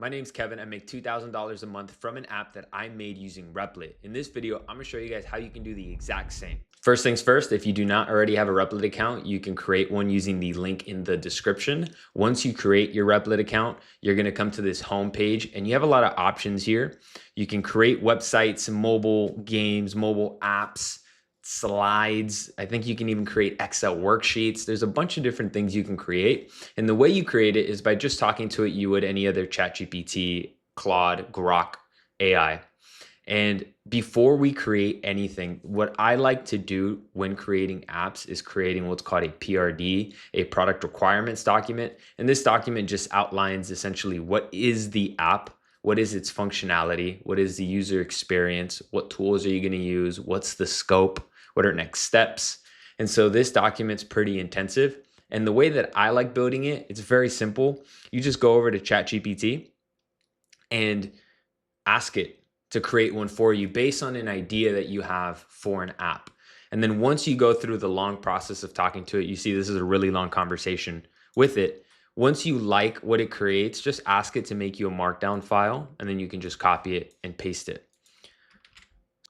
My name's Kevin. I make $2,000 a month from an app that I made using Replit. In this video, I'm gonna show you guys how you can do the exact same. First things first, if you do not already have a Replit account, you can create one using the link in the description. Once you create your Replit account, you're gonna come to this home page and you have a lot of options here. You can create websites, mobile games, mobile apps, slides. I think you can even create Excel worksheets. There's a bunch of different things you can create. And the way you create it is by just talking to it you would any other ChatGPT, Claude, Grok AI. And before we create anything, what I like to do when creating apps is creating what's called a PRD, a product requirements document. And this document just outlines essentially what is the app, what is its functionality, what is the user experience, what tools are you going to use, what's the scope, what are next steps. And so this document's pretty intensive. And the way that I like building it, it's very simple. You just go over to ChatGPT and ask it to create one for you based on an idea that you have for an app. And then once you go through the long process of talking to it, you see this is a really long conversation with it. Once you like what it creates, just ask it to make you a markdown file, and then you can just copy it and paste it.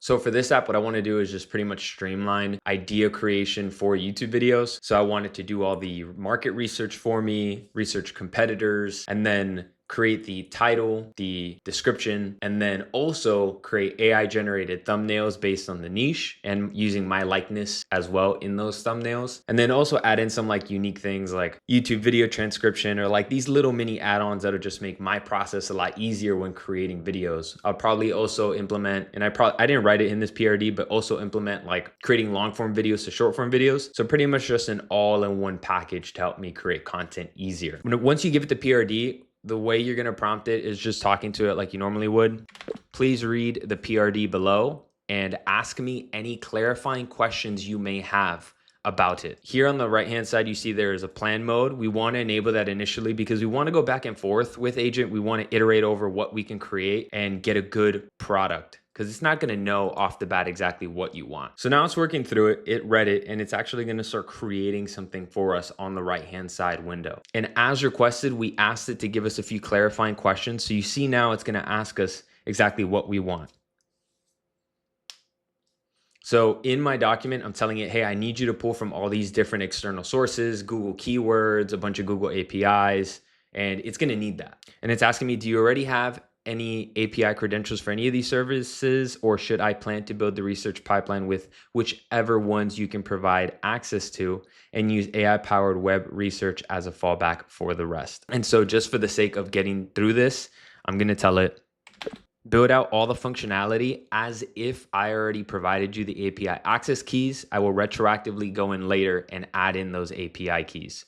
So for this app, what I want to do is just pretty much streamline idea creation for YouTube videos. So I wanted to do all the market research for me, research competitors, and then create the title, the description, and then also create AI generated thumbnails based on the niche and using my likeness as well in those thumbnails. And then also add in some like unique things like YouTube video transcription or like these little mini add-ons that'll just make my process a lot easier when creating videos. I'll probably also implement, and I didn't write it in this PRD, but also implement like creating long form videos to short form videos. So pretty much just an all-in-one package to help me create content easier. Once you give it the PRD, the way you're going to prompt it is just talking to it like you normally would. Please read the PRD below and ask me any clarifying questions you may have about it. Here on the right-hand side, you see there is a plan mode. We want to enable that initially because we want to go back and forth with agent. We want to iterate over what we can create and get a good product, because it's not going to know off the bat exactly what you want. So now it's working through it, it read it, and it's actually going to start creating something for us on the right-hand side window. And as requested, we asked it to give us a few clarifying questions. So you see now it's going to ask us exactly what we want. So in my document, I'm telling it, hey, I need you to pull from all these different external sources, Google keywords, a bunch of Google APIs, and it's going to need that. And it's asking me, do you already have any API credentials for any of these services, or should I plan to build the research pipeline with whichever ones you can provide access to and use AI-powered web research as a fallback for the rest? And so just for the sake of getting through this, I'm going to tell it, build out all the functionality as if I already provided you the API access keys. I will retroactively go in later and add in those API keys.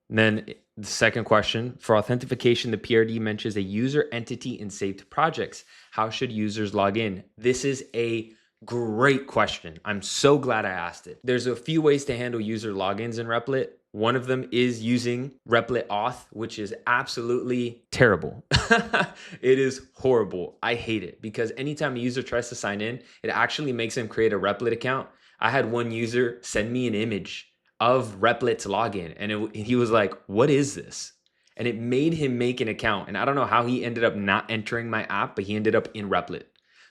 And then the second question, for authentication, the PRD mentions a user entity in saved projects. How should users log in? This is a great question. I'm so glad I asked it. There's a few ways to handle user logins in Replit. One of them is using Replit Auth, which is absolutely terrible. It is horrible. I hate it because anytime a user tries to sign in, it actually makes them create a Replit account. I had one user send me an image of Replit's login, and he was like, what is this? And it made him make an account. And I don't know how he ended up not entering my app, but he ended up in Replit.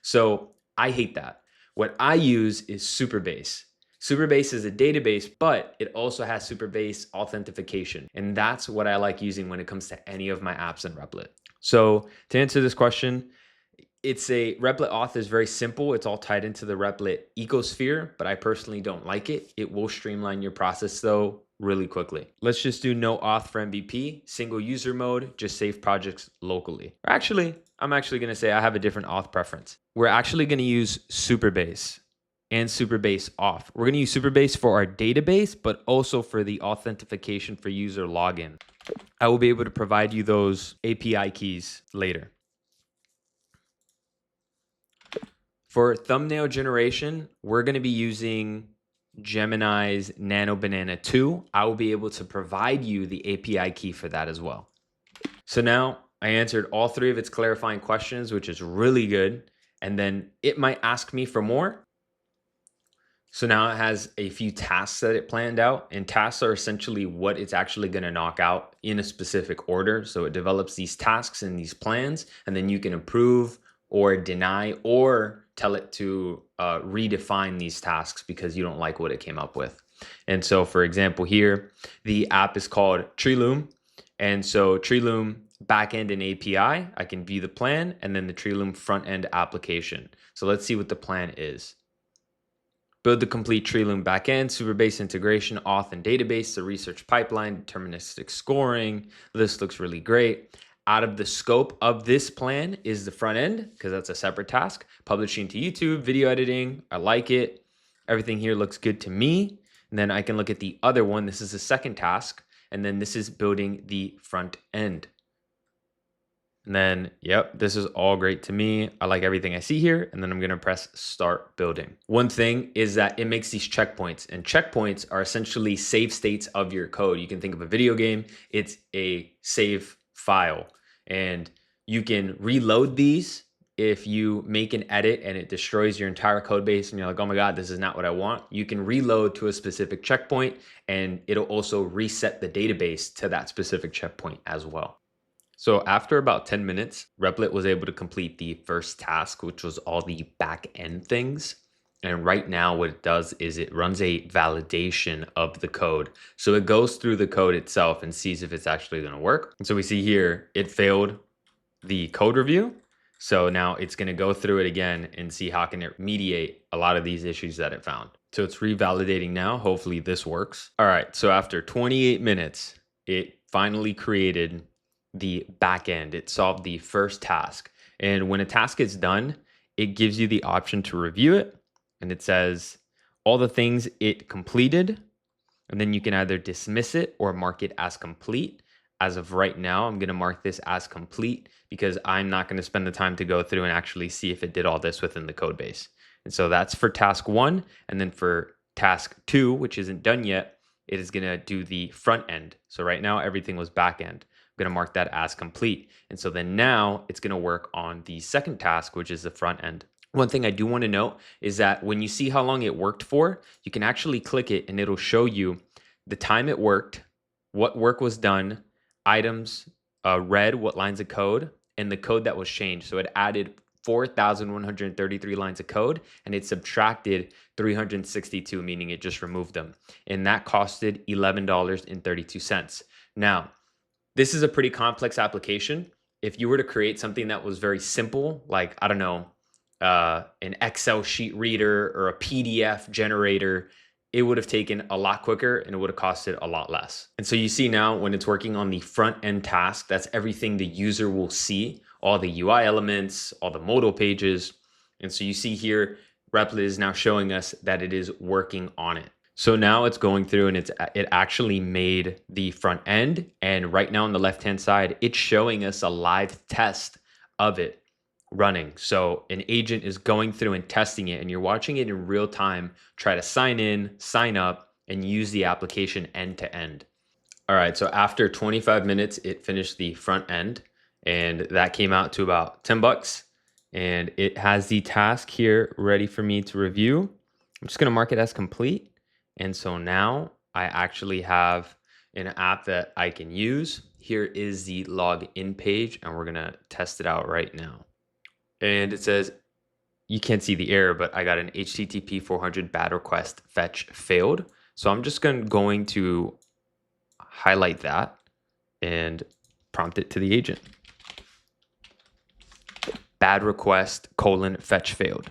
So I hate that. What I use is Supabase. Supabase is a database, but it also has Supabase authentication. And that's what I like using when it comes to any of my apps in Replit. So to answer this question, Replit Auth is very simple. It's all tied into the Replit ecosphere, but I personally don't like it. It will streamline your process though really quickly. Let's just do no auth for MVP, single user mode, just save projects locally. Or actually, I'm actually going to say I have a different auth preference. We're actually going to use Supabase and Supabase Auth. We're going to use Supabase for our database, but also for the authentication for user login. I will be able to provide you those API keys later. For thumbnail generation, we're going to be using Gemini's Nano Banana 2. I will be able to provide you the API key for that as well. So now I answered all three of its clarifying questions, which is really good. And then it might ask me for more. So now it has a few tasks that it planned out, and tasks are essentially what it's actually going to knock out in a specific order. So it develops these tasks and these plans, and then you can approve or deny or tell it to redefine these tasks because you don't like what it came up with. And so, for example, here, the app is called TreeLoom. And so TreeLoom backend and API, I can view the plan, and then the TreeLoom front end application. So let's see what the plan is. Build the complete TreeLoom backend, Supabase integration, auth and database, the research pipeline, deterministic scoring. This looks really great. Out of the scope of this plan is the front end, because that's a separate task. Publishing to YouTube, video editing, I like it. Everything here looks good to me. And then I can look at the other one. This is the second task. And then this is building the front end. And then, yep, this is all great to me. I like everything I see here. And then I'm going to press start building. One thing is that it makes these checkpoints, and checkpoints are essentially save states of your code. You can think of a video game. It's a save file, and you can reload these if you make an edit and it destroys your entire code base and you're like, oh my God, this is not what I want. You can reload to a specific checkpoint, and it'll also reset the database to that specific checkpoint as well. So after about 10 minutes, Replit was able to complete the first task, which was all the back end things. And right now what it does is it runs a validation of the code. So it goes through the code itself and sees if it's actually going to work. And so we see here, it failed the code review. So now it's going to go through it again and see how can it mediate a lot of these issues that it found. So it's revalidating now. Hopefully this works. All right. So after 28 minutes, it finally created the back end. It solved the first task. And when a task is done, it gives you the option to review it. And it says all the things it completed. And then you can either dismiss it or mark it as complete. As of right now, I'm going to mark this as complete because I'm not going to spend the time to go through and actually see if it did all this within the code base. And so that's for task 1. And then for task 2, which isn't done yet, it is going to do the front end. So right now, everything was back end. I'm going to mark that as complete. And so then now it's going to work on the second task, which is the front end. One thing I do want to note is that when you see how long it worked for, you can actually click it and it'll show you the time it worked, what work was done, items read, what lines of code, and the code that was changed. So it added 4,133 lines of code and it subtracted 362, meaning it just removed them. And that costed $11.32. Now, this is a pretty complex application. If you were to create something that was very simple, like, I don't know, an Excel sheet reader or a PDF generator, it would have taken a lot quicker and it would have costed a lot less. And so you see now when it's working on the front end task, that's everything the user will see, all the UI elements, all the modal pages. And so you see here, Replit is now showing us that it is working on it. So now it's going through and it actually made the front end. And right now on the left-hand side, it's showing us a live test of it running. So an agent is going through and testing it, and you're watching it in real time, try to sign in, sign up, and use the application end to end. All right, so after 25 minutes, it finished the front end, and that came out to about 10 bucks. And it has the task here ready for me to review. I'm just gonna mark it as complete. And so now I actually have an app that I can use. Here is the login page, and we're gonna test it out right now. And it says, you can't see the error, but I got an HTTP 400 bad request fetch failed. So I'm just going to highlight that and prompt it to the agent. Bad request : fetch failed.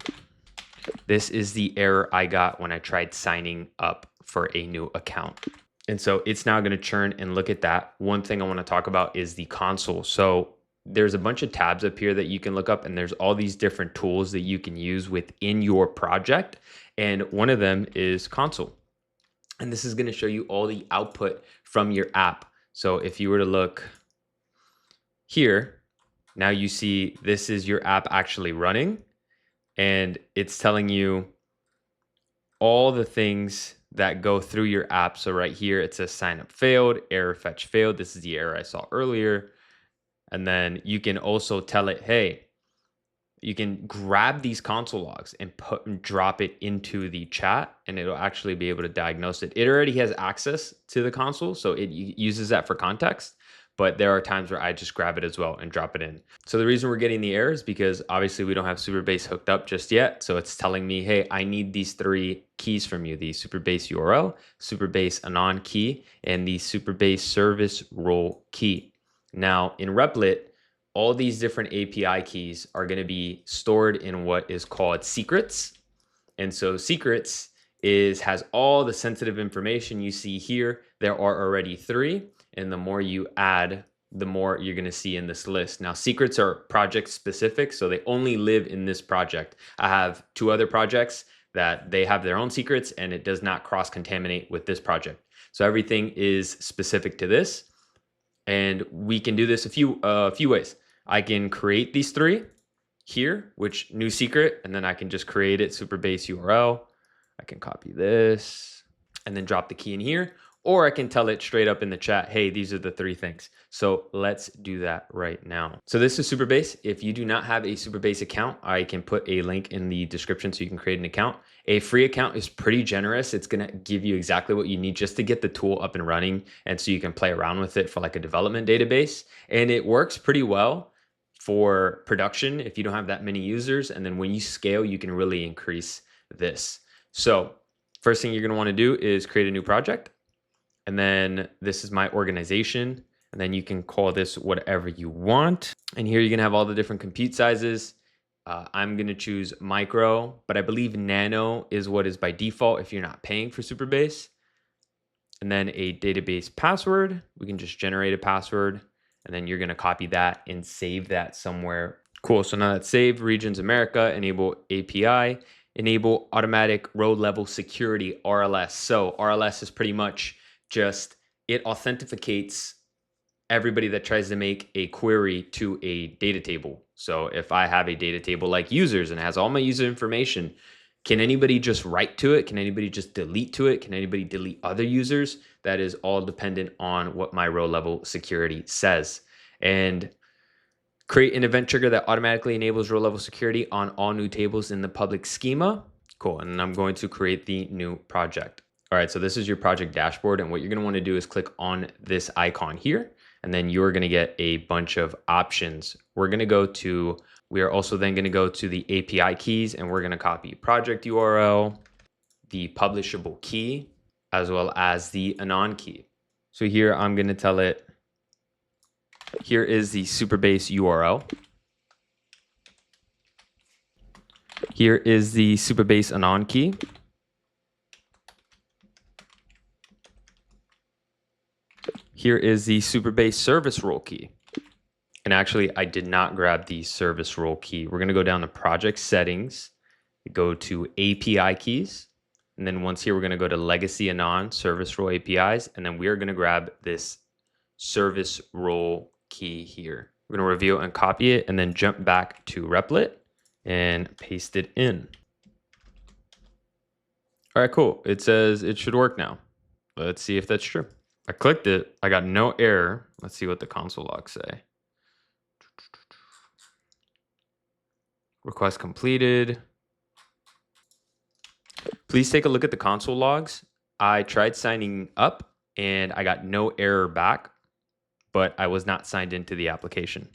This is the error I got when I tried signing up for a new account. And so it's now going to churn and look at that. One thing I want to talk about is the console. So there's a bunch of tabs up here that you can look up, and there's all these different tools that you can use within your project. And one of them is console. And this is going to show you all the output from your app. So if you were to look here, now you see this is your app actually running. And it's telling you all the things that go through your app. So right here, it says sign up failed, error fetch failed. This is the error I saw earlier. And then you can also tell it, hey, you can grab these console logs and drop it into the chat, and it'll actually be able to diagnose it. It already has access to the console, so it uses that for context. But there are times where I just grab it as well and drop it in. So the reason we're getting the error is because obviously we don't have Supabase hooked up just yet. So it's telling me, hey, I need these 3 keys from you: the Supabase URL, Supabase anon key, and the Supabase service role key. Now in Replit, all these different API keys are going to be stored in what is called secrets. And so secrets has all the sensitive information you see here. There are already 3, and the more you add, the more you're going to see in this list. Now, secrets are project specific, so they only live in this project. I have 2 other projects that they have their own secrets, and it does not cross-contaminate with this project. So everything is specific to this, and we can do this a few ways. I can create these 3 here, which new secret, and then I can just create it, Supabase URL. I can copy this and then drop the key in here, or I can tell it straight up in the chat, hey, these are the 3 things. So let's do that right now. So this is Supabase. If you do not have a Supabase account, I can put a link in the description so you can create an account. A free account is pretty generous. It's gonna give you exactly what you need just to get the tool up and running, and so you can play around with it for like a development database. And it works pretty well for production if you don't have that many users. And then when you scale, you can really increase this. So first thing you're going to want to do is create a new project. And then this is my organization. And then you can call this whatever you want. And here you're going to have all the different compute sizes. I'm going to choose micro, but I believe nano is what is by default if you're not paying for Supabase. And then a database password. We can just generate a password. And then you're going to copy that and save that somewhere. Cool. So now that's saved. Regions America, enable API, enable automatic row level security, RLS. So RLS is pretty much just, it authenticates everybody that tries to make a query to a data table. So if I have a data table like users and it has all my user information, can anybody just write to it? Can anybody just delete to it? Can anybody delete other users? That is all dependent on what my row level security says. And create an event trigger that automatically enables row level security on all new tables in the public schema. Cool. And then I'm going to create the new project. All right. So this is your project dashboard. And what you're going to want to do is click on this icon here. And then you're going to get a bunch of options. We are also then going to go to the API keys, and we're going to copy project URL, the publishable key, as well as the anon key. So here I'm going to tell it, here is the Supabase URL. Here is the Supabase anon key. Here is the Supabase service role key. And actually, I did not grab the service role key. We're going to go down to project settings, go to API keys. And then once here, we're going to go to legacy anon service role APIs. And then we are going to grab this service role key here. We're going to reveal and copy it and then jump back to Replit and paste it in. All right, cool. It says it should work now. Let's see if that's true. I clicked it. I got no error. Let's see what the console logs say. Request completed. Please take a look at the console logs. I tried signing up and I got no error back, but I was not signed into the application.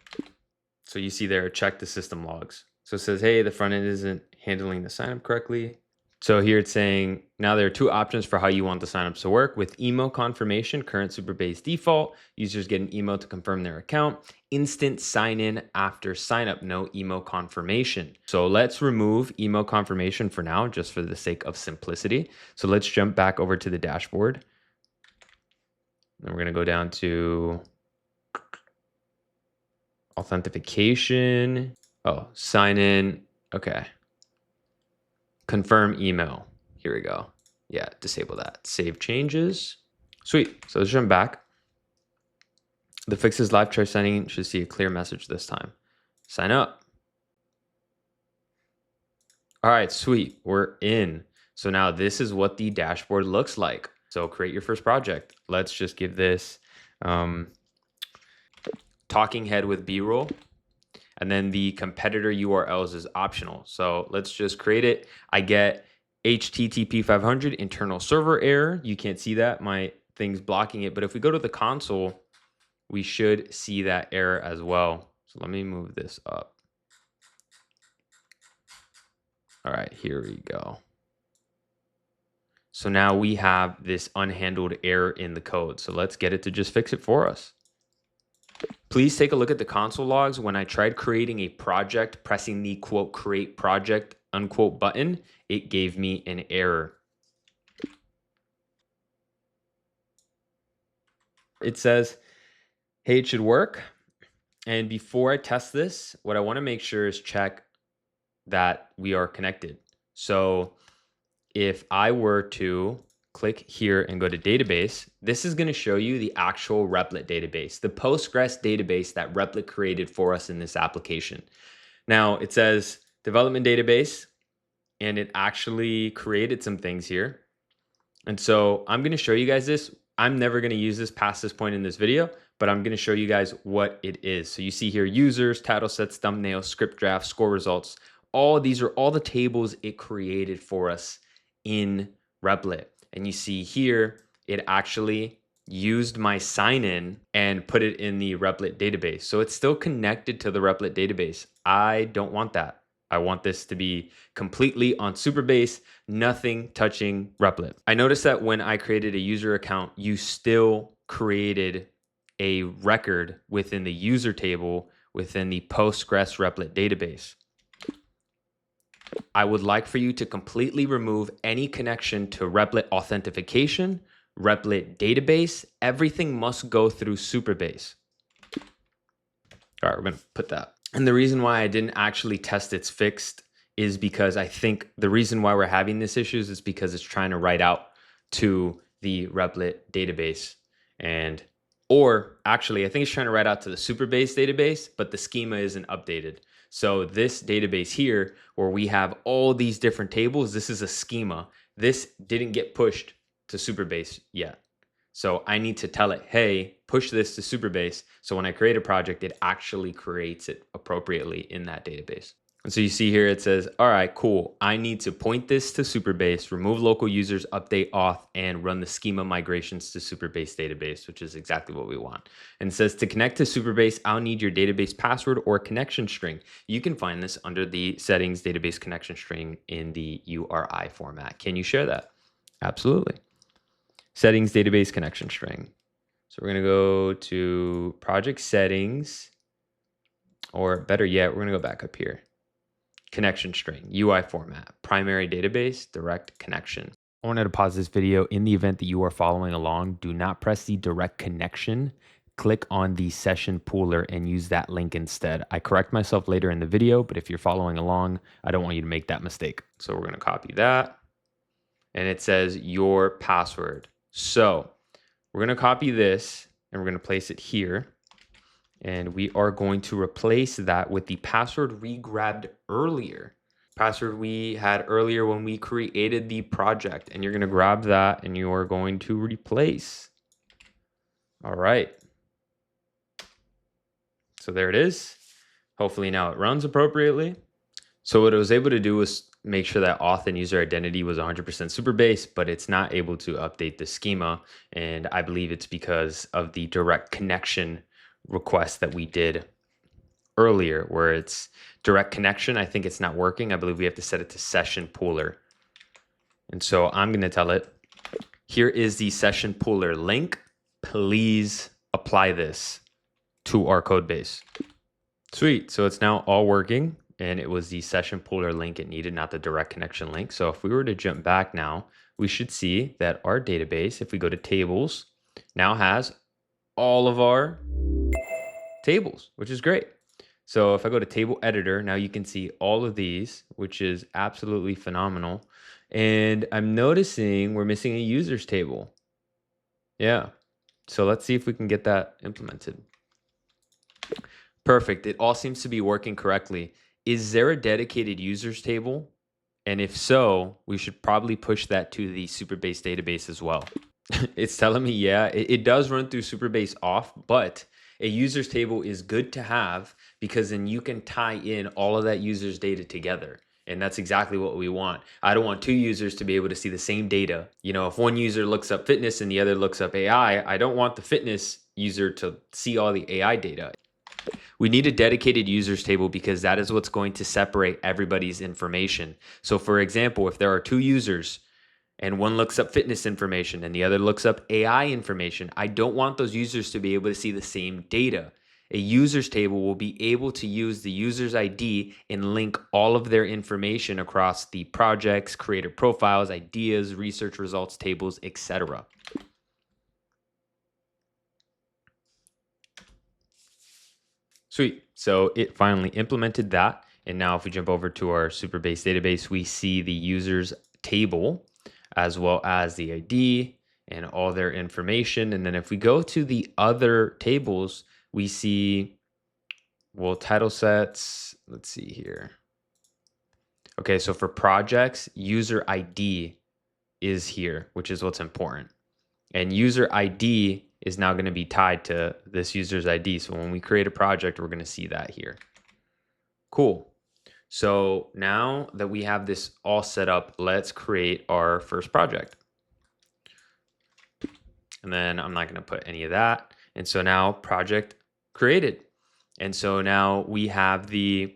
So you see there, check the system logs. So it says, hey, the front end isn't handling the sign up correctly. So here it's saying, now there are 2 options for how you want the signups to work. With email confirmation, current Supabase default, users get an email to confirm their account. Instant sign in after sign up, no email confirmation. So let's remove email confirmation for now, just for the sake of simplicity. So let's jump back over to the dashboard. Then we're going to go down to authentication. Oh, sign in. Okay. Confirm email. Here we go. Yeah, disable that. Save changes. Sweet. So let's jump back. The fix is live. Try signing in. Should see a clear message this time. Sign up. All right, sweet. We're in. So now this is what the dashboard looks like. So create your first project. Let's just give this talking head with B-roll. And then the competitor URLs is optional. So let's just create it. I get HTTP 500 internal server error. You can't see that. My thing's blocking it. But if we go to the console, we should see that error as well. So let me move this up. All right, here we go. So now we have this unhandled error in the code. So let's get it to just fix it for us. Please take a look at the console logs. When I tried creating a project, pressing the quote create project unquote button, it gave me an error. It says, hey, it should work. And before I test this, what I want to make sure is check that we are connected. So if I were to click here and go to database, this is going to show you the actual Replit database, the Postgres database that Replit created for us in this application. Now it says development database, and it actually created some things here. And so I'm going to show you guys this. I'm never going to use this past this point in this video, but I'm going to show you guys what it is. So you see here, users, title sets, thumbnails, script drafts, score results. All these are all the tables it created for us in Replit. And you see here, it actually used my sign-in and put it in the Replit database. So it's still connected to the Replit database. I don't want that. I want this to be completely on Supabase, nothing touching Replit. I noticed that when I created a user account, you still created a record within the user table within the Postgres Replit database. I would like for you to completely remove any connection to Replit authentication, Replit database. Everything must go through Supabase. All right, we're going to put that. And the reason why I didn't actually test it's fixed is because I think the reason why we're having this issues is because it's trying to write out to the Replit database. Or actually, I think it's trying to write out to the Supabase database, but the schema isn't updated. So this database here, where we have all these different tables, this is a schema. This didn't get pushed to Supabase yet. So I need to tell it, hey, push this to Supabase. So when I create a project, it actually creates it appropriately in that database. And so you see here, it says, all right, cool. I need to point this to Supabase, remove local users, update auth, and run the schema migrations to Supabase database, which is exactly what we want. And it says to connect to Supabase, I'll need your database password or connection string. You can find this under the settings database connection string in the URI format. Can you share that? Absolutely. Settings database connection string. So we're going to go to project settings, or better yet, we're going to go back up here. Connection string, UI format, primary database, direct connection. I wanted to pause this video. In the event that you are following along, do not press the direct connection. Click on the session pooler and use that link instead. I correct myself later in the video, but if you're following along, I don't want you to make that mistake. So we're going to copy that. And it says your password. So we're going to copy this and we're going to place it here. And we are going to replace that with the password we grabbed earlier. Password we had earlier when we created the project. And you're going to grab that and you are going to replace. All right. So there it is. Hopefully now it runs appropriately. So what it was able to do was make sure that auth and user identity was 100% Supabase, but it's not able to update the schema. And I believe it's because of the direct connection request that we did earlier, where it's direct connection. I think it's not working. I believe we have to set it to session pooler. And so I'm going to tell it, here is the session pooler link. Please apply this to our code base. Sweet. So it's now all working. And it was the session pooler link it needed, not the direct connection link. So if we were to jump back now, we should see that our database, if we go to tables, now has all of our tables, which is great. So if I go to table editor, now you can see all of these, which is absolutely phenomenal. And I'm noticing we're missing a users table. Yeah. So let's see if we can get that implemented. Perfect. It all seems to be working correctly. Is there a dedicated users table? And if so, we should probably push that to the Supabase database as well. It's telling me, yeah, it does run through Supabase off, but A users table is good to have because then you can tie in all of that user's data together. And that's exactly what we want. I don't want two users to be able to see the same data. You know, if one user looks up fitness and the other looks up AI, I don't want the fitness user to see all the AI data. We need a dedicated users table because that is what's going to separate everybody's information. So for example, if there are two users and one looks up fitness information and the other looks up AI information, I don't want those users to be able to see the same data. A users table will be able to use the user's ID and link all of their information across the projects, creator profiles, ideas, research results, tables, etc. Sweet. So it finally implemented that. And now if we jump over to our Supabase database, we see the users table as well as the ID and all their information. And then if we go to the other tables, we see, well, title sets. Let's see here. Okay, so for projects, user ID is here, which is what's important. And user ID is now going to be tied to this user's ID. So when we create a project, we're going to see that here. Cool. So now that we have this all set up, let's create our first project. And then I'm not going to put any of that. And so now project created. And so now we have the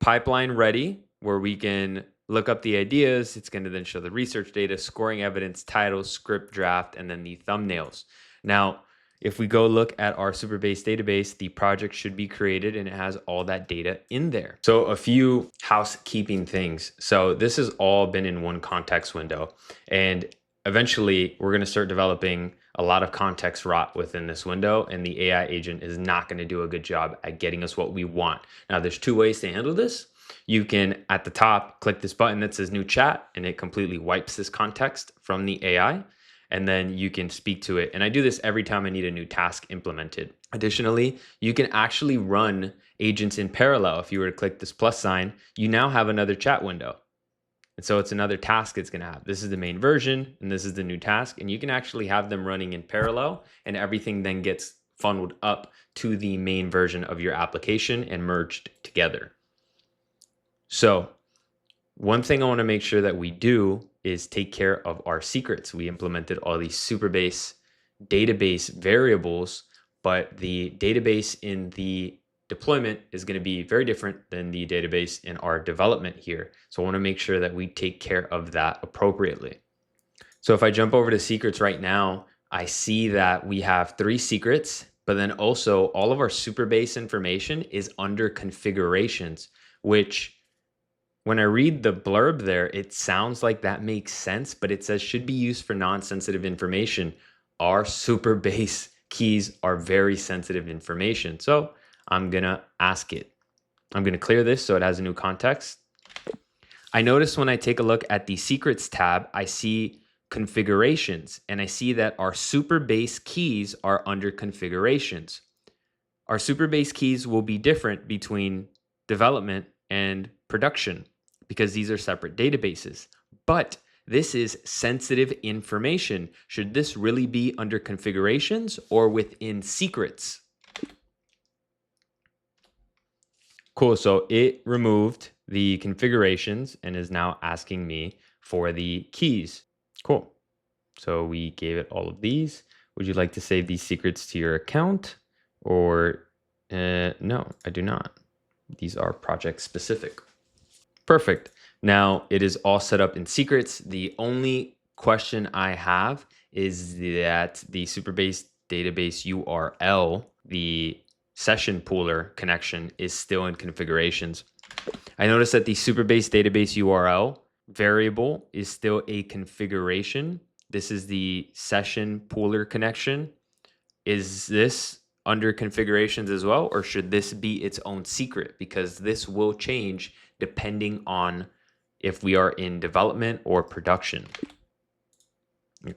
pipeline ready where we can look up the ideas. It's going to then show the research data, scoring evidence, titles, script draft, and then the thumbnails. Now, if we go look at our Supabase database, the project should be created and it has all that data in there. So a few housekeeping things. So this has all been in one context window. And eventually we're going to start developing a lot of context rot within this window, and the AI agent is not going to do a good job at getting us what we want. Now, there's two ways to handle this. You can, at the top, click this button that says new chat, and it completely wipes this context from the AI. And then you can speak to it. And I do this every time I need a new task implemented. Additionally, you can actually run agents in parallel. If you were to click this plus sign, you now have another chat window. And so it's another task it's going to have. This is the main version, and this is the new task. And you can actually have them running in parallel, and everything then gets funneled up to the main version of your application and merged together. So one thing I want to make sure that we do is take care of our secrets. We implemented all these Supabase database variables, but the database in the deployment is going to be very different than the database in our development here. So I want to make sure that we take care of that appropriately. So if I jump over to secrets right now, I see that we have 3 secrets, but then also all of our Supabase information is under configurations, which when I read the blurb there, it sounds like that makes sense, but it says should be used for non-sensitive information. Our Supabase keys are very sensitive information. So I'm gonna ask it. I'm gonna clear this so it has a new context. I notice when I take a look at the secrets tab, I see configurations, and I see that our Supabase keys are under configurations. Our Supabase keys will be different between development and production because these are separate databases. But this is sensitive information. Should this really be under configurations or within secrets? Cool, so it removed the configurations and is now asking me for the keys. Cool, so we gave it all of these. Would you like to save these secrets to your account? Or no, I do not. These are project specific. Perfect. Now it is all set up in secrets. The only question I have is that the Supabase database URL, the session pooler connection, is still in configurations. I noticed that the Supabase database URL variable is still a configuration. This is the session pooler connection. Is this under configurations as well, or should this be its own secret? Because this will change depending on if we are in development or production.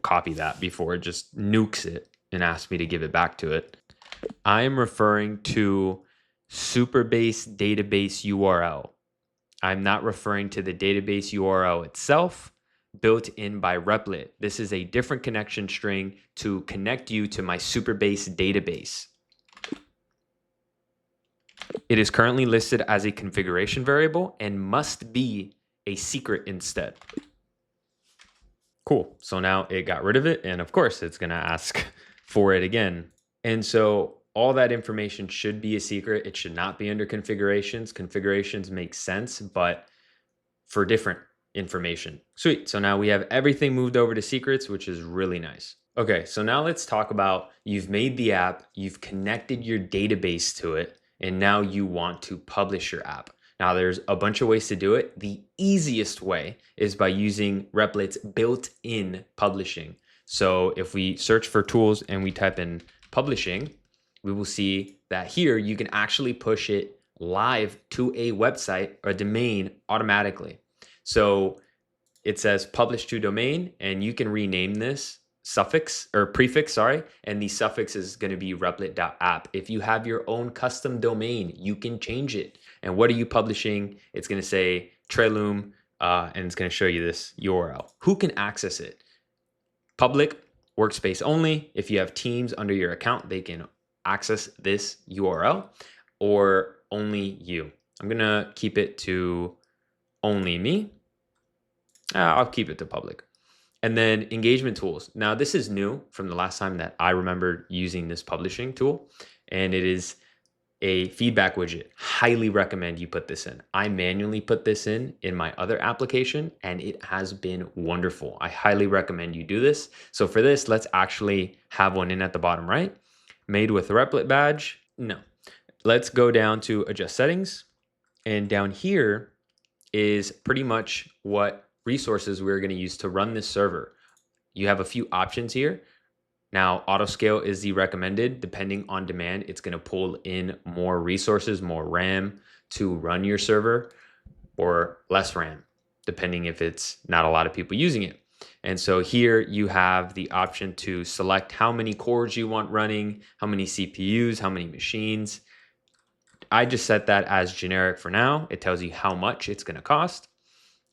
Copy that before it just nukes it and asks me to give it back to it. I am referring to Supabase database URL. I'm not referring to the database URL itself built in by Replit. This is a different connection string to connect you to my Supabase database. It is currently listed as a configuration variable and must be a secret instead. Cool. So now it got rid of it. And of course, it's going to ask for it again. And so all that information should be a secret. It should not be under configurations. Configurations make sense, but for different information. Sweet. So now we have everything moved over to secrets, which is really nice. Okay, so now let's talk about you've made the app, you've connected your database to it, and now you want to publish your app. Now there's a bunch of ways to do it. The easiest way is by using Replit's built-in publishing. So if we search for tools and we type in publishing, we will see that here you can actually push it live to a website or a domain automatically. So it says publish to domain, and you can rename this suffix or prefix, sorry, and the suffix is going to be replit.app. If you have your own custom domain, you can change it. And what are you publishing? It's going to say Trelum, and it's going to show you this URL. Who can access it? Public, workspace only. If you have teams under your account, they can access this URL, or only you. I'm going to keep it to only me. I'll keep it to public. And then engagement tools. Now, this is new from the last time that I remember using this publishing tool, and it is a feedback widget. Highly recommend you put this in. I manually put this in my other application, and it has been wonderful. I highly recommend you do this. So for this, let's actually have one in at the bottom right. Made with a Replit badge. No. Let's go down to adjust settings. And down here is pretty much what resources we're going to use to run this server. You have a few options here. Now, auto scale is the recommended. Depending on demand, it's going to pull in more resources, more RAM to run your server, or less RAM, depending if it's not a lot of people using it. And so here you have the option to select how many cores you want running, how many CPUs, how many machines. I just set that as generic for now. It tells you how much it's going to cost.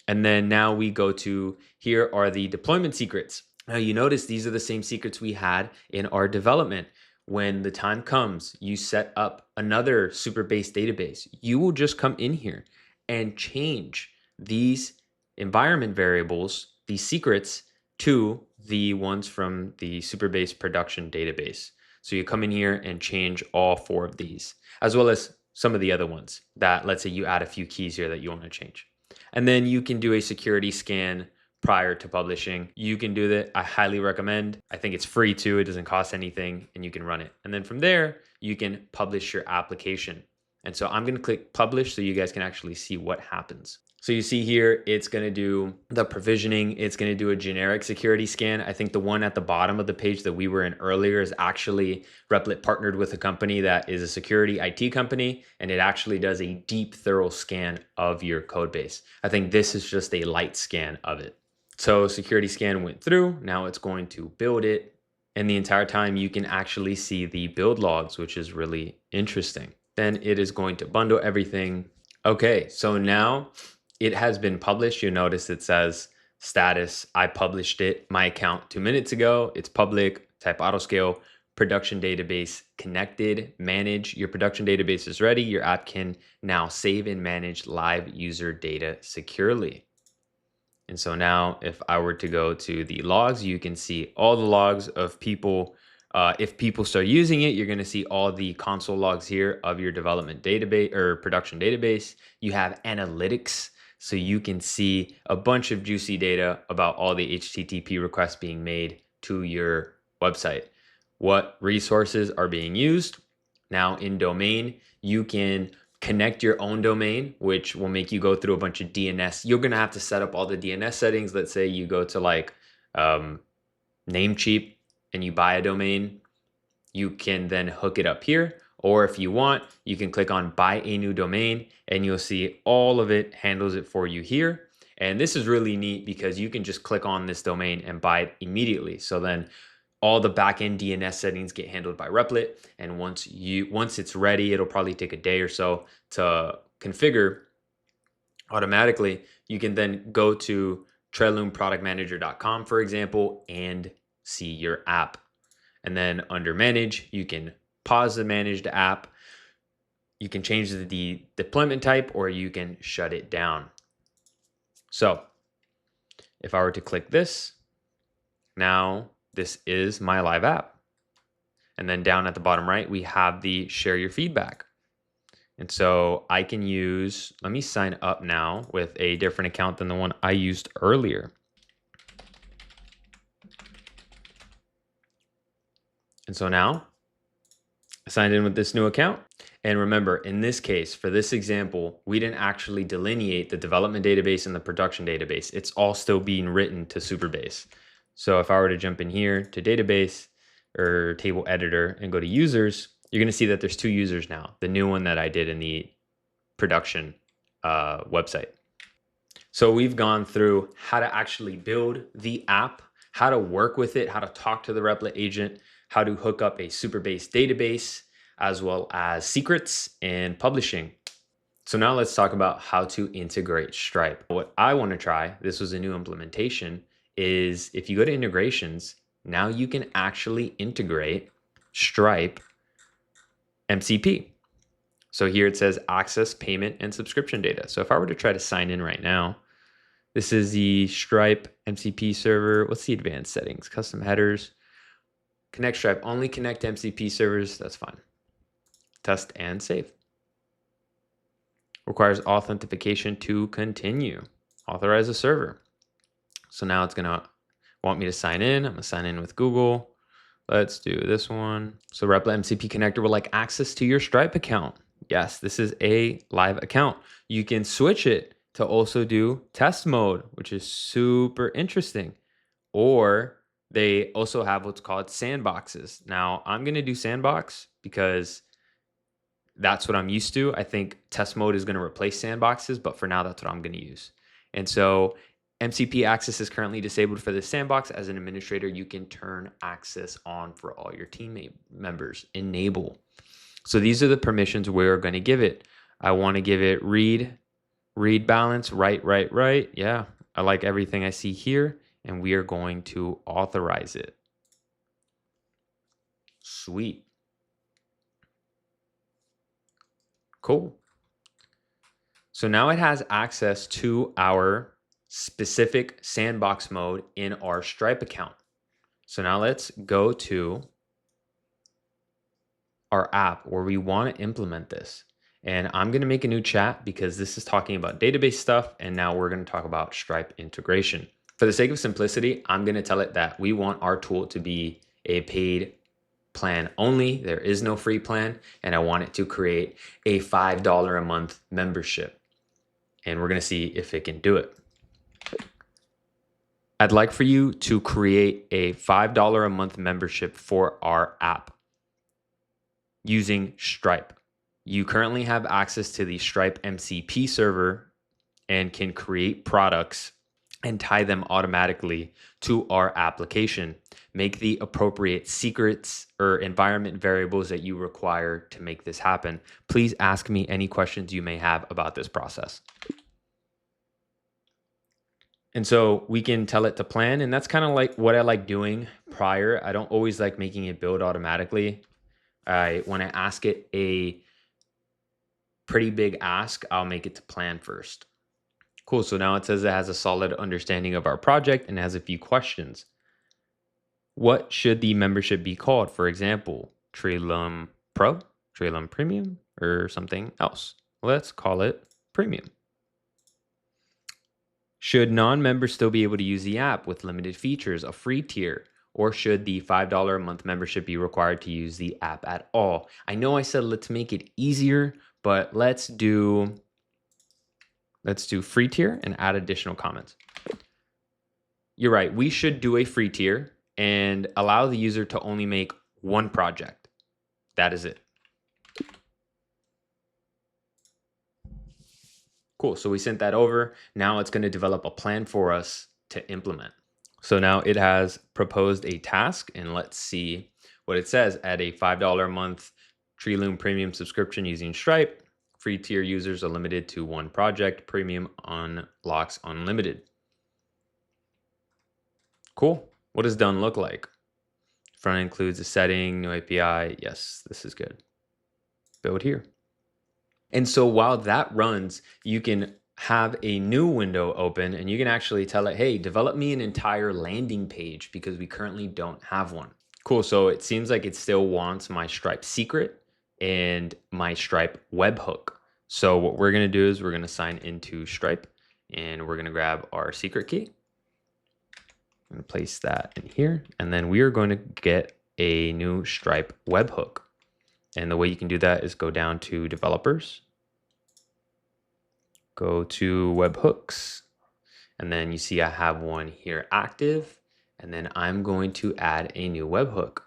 And then now we go to, here are the deployment secrets. Now you notice these are the same secrets we had in our development. When the time comes, you set up another Supabase database, you will just come in here and change these environment variables, these secrets, to the ones from the Supabase production database. So you come in here and change all 4 of these, as well as some of the other ones that, let's say you add a few keys here that you want to change. And then you can do a security scan prior to publishing. You can do that. I highly recommend. I think it's free too. It doesn't cost anything, and you can run it. And then from there, you can publish your application. And so I'm going to click publish so you guys can actually see what happens. So you see here, it's going to do the provisioning. It's going to do a generic security scan. I think the one at the bottom of the page that we were in earlier is actually Replit partnered with a company that is a security IT company, and it actually does a deep, thorough scan of your code base. I think this is just a light scan of it. So security scan went through. Now it's going to build it. And the entire time you can actually see the build logs, which is really interesting. Then it is going to bundle everything. Okay, so now it has been published. You notice it says status. I published it, my account 2 minutes ago. It's public, type autoscale, production database connected, manage. Your production database is ready. Your app can now save and manage live user data securely. And so now if I were to go to the logs, you can see all the logs of people. If people start using it, you're going to see all the console logs here of your development database or production database. You have analytics, so you can see a bunch of juicy data about all the HTTP requests being made to your website. What resources are being used. Now in domain, you can connect your own domain, which will make you go through a bunch of DNS. You're going to have to set up all the DNS settings. Let's say you go to like Namecheap and you buy a domain. You can then hook it up here. Or if you want, you can click on buy a new domain and you'll see all of it handles it for you here. And this is really neat because you can just click on this domain and buy it immediately. So then all the backend DNS settings get handled by Replit. And once it's ready, it'll probably take a day or so to configure automatically. You can then go to TrelumProductManager.com, for example, and see your app. And then under manage, you can pause the managed app, You can change the deployment type or you can shut it down. So if I were to click this, now this is my live app. And then down at the bottom right, we have the share your feedback. And so I can use, let me sign up now with a different account than the one I used earlier. And so now I signed in with this new account. And remember, in this case, for this example, we didn't actually delineate the development database and the production database. It's all still being written to Supabase. So if I were to jump in here to database or table editor and go to users, you're going to see that there's 2 users now, the new one that I did in the production website. So we've gone through how to actually build the app, how to work with it, how to talk to the Replit agent, how to hook up a Supabase database, as well as secrets and publishing. So now let's talk about how to integrate Stripe. What I want to try, this was a new implementation, is if you go to integrations, now you can actually integrate Stripe MCP. So here it says access payment and subscription data. So if I were to try to sign in right now, this is the Stripe MCP server. What's the advanced settings? Custom headers. Connect Stripe. Only connect to MCP servers. That's fine. Test and save. Requires authentication to continue. Authorize a server. So now it's going to want me to sign in. I'm going to sign in with Google. Let's do this one. So Replit MCP connector will like access to your Stripe account. Yes, this is a live account. You can switch it to also do test mode, which is super interesting. Or they also have what's called sandboxes. Now I'm going to do sandbox because that's what I'm used to. I think test mode is going to replace sandboxes, but for now, that's what I'm going to use. And so MCP access is currently disabled for the sandbox. As an administrator, you can turn access on for all your teammate members. Enable. So these are the permissions we're going to give it. I want to give it read balance, write. Yeah, I like everything I see here, and we are going to authorize it. Sweet. Cool. So now it has access to our specific sandbox mode in our Stripe account. So now let's go to our app where we want to implement this. And I'm going to make a new chat because this is talking about database stuff. And now we're going to talk about Stripe integration. For the sake of simplicity, I'm going to tell it that we want our tool to be a paid plan only. There is no free plan. And I want it to create a $5 a month membership. And we're going to see if it can do it. I'd like for you to create a $5 a month membership for our app using Stripe. You currently have access to the Stripe MCP server and can create products and tie them automatically to our application. Make the appropriate secrets or environment variables that you require to make this happen. Please ask me any questions you may have about this process. And so we can tell it to plan, and that's kind of like what I like doing prior. I don't always like making it build automatically. When I ask it a pretty big ask, I'll make it to plan first. Cool, so now it says it has a solid understanding of our project and has a few questions. What should the membership be called? For example, Trilum Pro, Trilum Premium, or something else. Let's call it Premium. Should non-members still be able to use the app with limited features, a free tier? Or should the $5 a month membership be required to use the app at all? I know I said let's make it easier, but let's do free tier and add additional comments. You're right, we should do a free tier and allow the user to only make one project. That is it. Cool, so we sent that over. Now it's going to develop a plan for us to implement. So now it has proposed a task, and let's see what it says. Add a $5 a month Trilum Premium subscription using Stripe. Free tier users are limited to one project. Premium unlocks unlimited. Cool. What does done look like? Front includes a setting, new API. Yes, this is good. Build here. And so while that runs, you can have a new window open and you can actually tell it, hey, develop me an entire landing page because we currently don't have one. Cool. So it seems like it still wants my Stripe secret and my Stripe webhook. So what we're going to do is we're going to sign into Stripe and we're going to grab our secret key. I'm going to place that in here. And then we are going to get a new Stripe webhook. And the way you can do that is go down to developers, go to webhooks, and then you see I have one here active, and then I'm going to add a new webhook.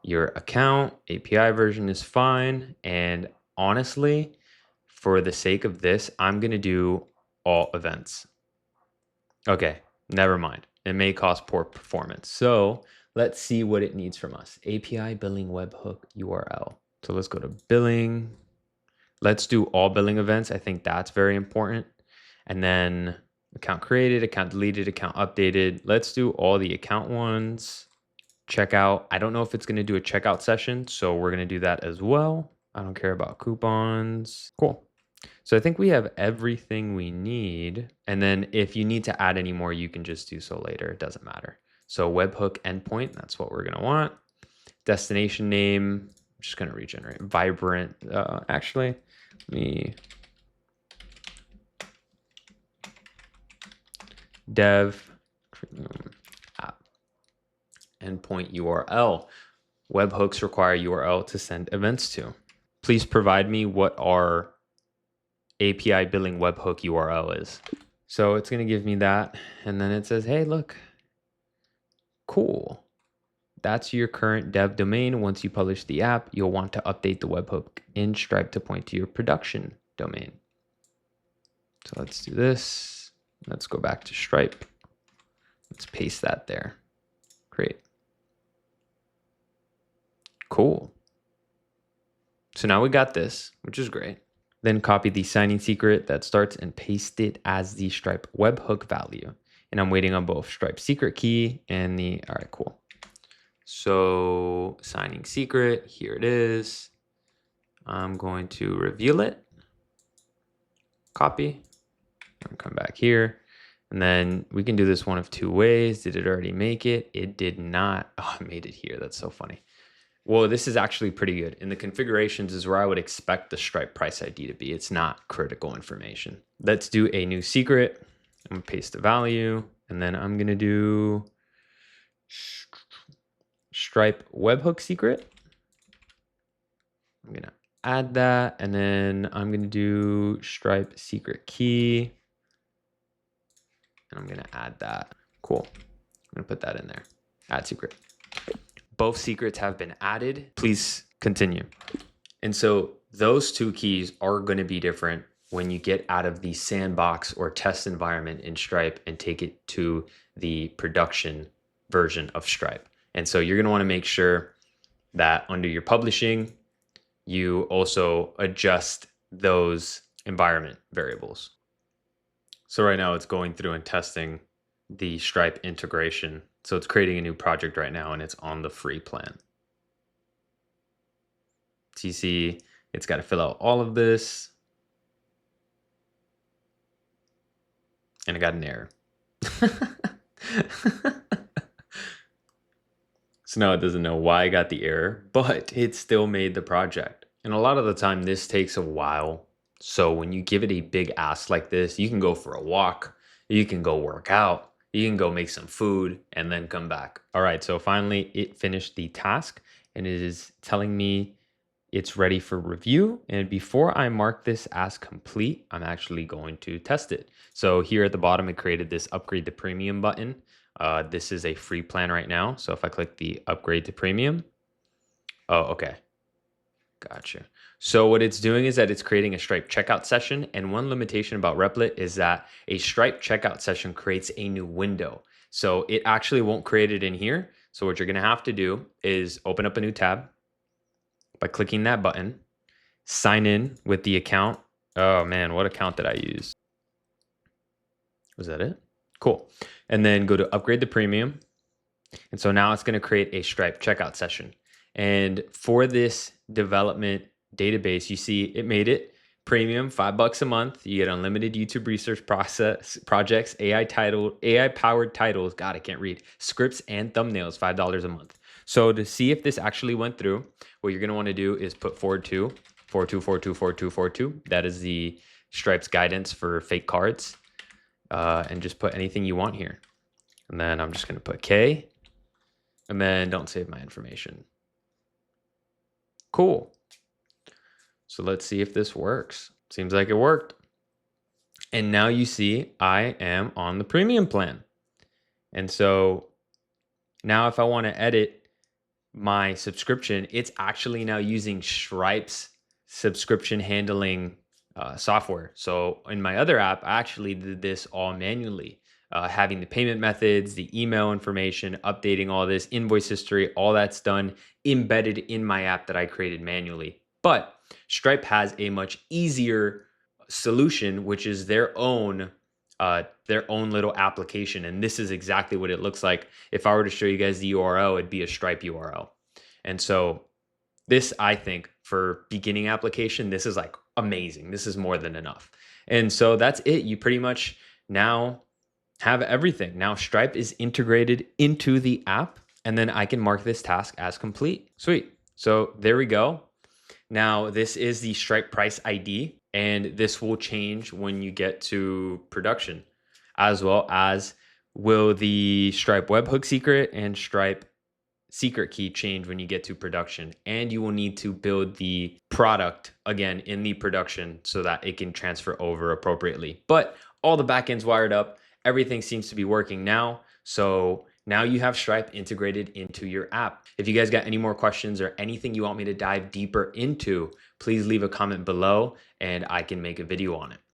Your account API version is fine, and honestly, for the sake of this, I'm gonna do all events. Okay, never mind. It may cause poor performance. So let's see what it needs from us. API billing webhook URL. So let's go to billing. Let's do all billing events. I think that's very important. And then account created, account deleted, account updated. Let's do all the account ones. Checkout. I don't know if it's going to do a checkout session, so we're going to do that as well. I don't care about coupons. Cool. So I think we have everything we need. And then if you need to add any more, you can just do so later. It doesn't matter. So webhook endpoint, that's what we're going to want. Destination name, I'm just going to regenerate. Vibrant. Actually, me dev app endpoint URL. Webhooks require URL to send events to. Please provide me what our API billing webhook URL is. So it's going to give me that. And then it says, hey, look, cool. That's your current dev domain. Once you publish the app, you'll want to update the webhook in Stripe to point to your production domain. So let's do this. Let's go back to Stripe. Let's paste that there. Great. Cool. So now we got this, which is great. Then copy the signing secret that starts and paste it as the Stripe webhook value. And I'm waiting on both Stripe secret key and the, all right, cool. So signing secret, here it is. I'm going to reveal it, copy, and come back here. And then we can do this one of two ways. Did it already make it? It did not. Oh, I made it here. That's so funny. Well, this is actually pretty good. In the configurations is where I would expect the Stripe price ID to be. It's not critical information. Let's do a new secret. I'm gonna paste the value, and then I'm gonna do Stripe webhook secret. I'm gonna add that, and then I'm gonna do Stripe secret key, and I'm gonna add that. Cool. I'm gonna put that in there. Add secret. Both secrets have been added. Please continue. And so those two keys are going to be different when you get out of the sandbox or test environment in Stripe and take it to the production version of Stripe. And so you're going to want to make sure that under your publishing, you also adjust those environment variables. So right now it's going through and testing the Stripe integration. So it's creating a new project right now and it's on the free plan. So you see, it's got to fill out all of this. And I got an error. So now it doesn't know why I got the error, but it still made the project. And a lot of the time this takes a while. So when you give it a big ask like this, you can go for a walk, you can go work out, you can go make some food and then come back. All right, so finally it finished the task and it is telling me it's ready for review. And before I mark this as complete, I'm actually going to test it. So here at the bottom, it created this upgrade to premium button. This is a free plan right now. So if I click the upgrade to premium, oh, okay. Gotcha. So what it's doing is that it's creating a Stripe checkout session. And one limitation about Replit is that a Stripe checkout session creates a new window. So it actually won't create it in here. So what you're going to have to do is open up a new tab by clicking that button, sign in with the account. Oh man, what account did I use? Was that it? Cool. And then go to upgrade the premium. And so now it's going to create a Stripe checkout session. And for this development database, you see it made it, Premium, $5 a month. You get unlimited YouTube research projects, AI powered titles. God, I can't read. Scripts and thumbnails, $5 a month. So to see if this actually went through, what you're gonna want to do is put 4242424242. That is the Stripe's guidance for fake cards, and just put anything you want here. And then I'm just gonna put K, and then don't save my information. Cool. So let's see if this works. Seems like it worked. And now you see I am on the premium plan. And so now if I want to edit my subscription, it's actually now using Stripe's subscription handling software. So in my other app, I actually did this all manually, having the payment methods, the email information, updating all this, invoice history, all that's done embedded in my app that I created manually. But Stripe has a much easier solution, which is their own little application. And this is exactly what it looks like. If I were to show you guys the URL, it'd be a Stripe URL. And so this, I think, for beginning application, this is like amazing. This is more than enough. And so that's it. You pretty much now have everything. Now Stripe is integrated into the app, and then I can mark this task as complete. Sweet. So there we go. Now this is the Stripe price ID, and this will change when you get to production, as well as will the Stripe webhook secret and Stripe secret key change when you get to production. And you will need to build the product again in the production so that it can transfer over appropriately. But all the backends wired up, everything seems to be working now. So now you have Stripe integrated into your app. If you guys got any more questions or anything you want me to dive deeper into, please leave a comment below and I can make a video on it.